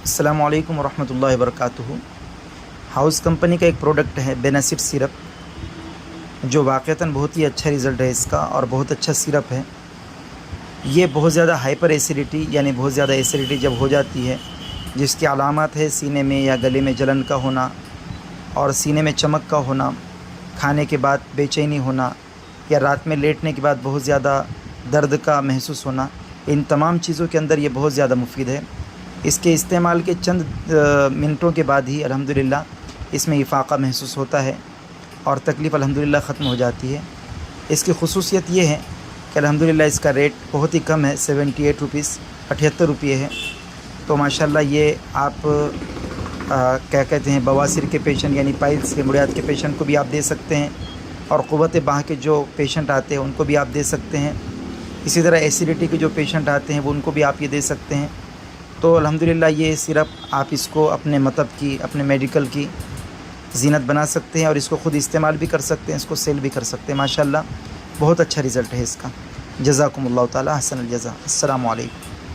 अस्सलामु अलैकुम वरहमतुल्लाहि वबरकातुहू। हाउस कंपनी का एक प्रोडक्ट है बेनासिड सिरप, जो वाक़तन बहुत ही अच्छा रिज़ल्ट है इसका और बहुत अच्छा सिरप है। ये बहुत ज़्यादा हाइपर एसिडिटी यानी बहुत ज़्यादा एसिडिटी जब हो जाती है, जिसकी अलामत है सीने में या गले में जलन का होना और सीने में चमक का होना, खाने के बाद बेचैनी होना या रात में लेटने के बाद बहुत ज़्यादा दर्द का महसूस होना, इन तमाम चीज़ों के अंदर ये बहुत ज़्यादा मुफीद है। इसके इस्तेमाल के चंद मिनटों के बाद ही अल्हम्दुलिल्लाह इसमें इफ़ाक़ा महसूस होता है और तकलीफ़ अल्हम्दुलिल्लाह ख़त्म हो जाती है। इसकी ख़ुसूसियत ये है कि अल्हम्दुलिल्लाह इसका रेट बहुत ही कम है, 78 रुपीज़ 78 रुपये है। तो माशाल्लाह ये आप क्या कहते हैं, बवासीर के पेशेंट यानी पाइल्स के मुड़ियात के पेशेंट को भी आप दे सकते हैं और क़ुव्वत बाह के जो पेशेंट आते हैं उनको भी आप दे सकते हैं। इसी तरह एसिडिटी के जो पेशेंट आते हैं वो उनको भी आप ये दे सकते हैं। तो अल्हम्दुलिल्लाह ये सिरप आप इसको अपने मतलब की, अपने मेडिकल की ज़ीनत बना सकते हैं और इसको ख़ुद इस्तेमाल भी कर सकते हैं, इसको सेल भी कर सकते हैं। माशाल्लाह बहुत अच्छा रिज़ल्ट है इसका। जज़ाकुमुल्लाह ताला अहसनुल जज़ा। अस्सलामु अलैकुम।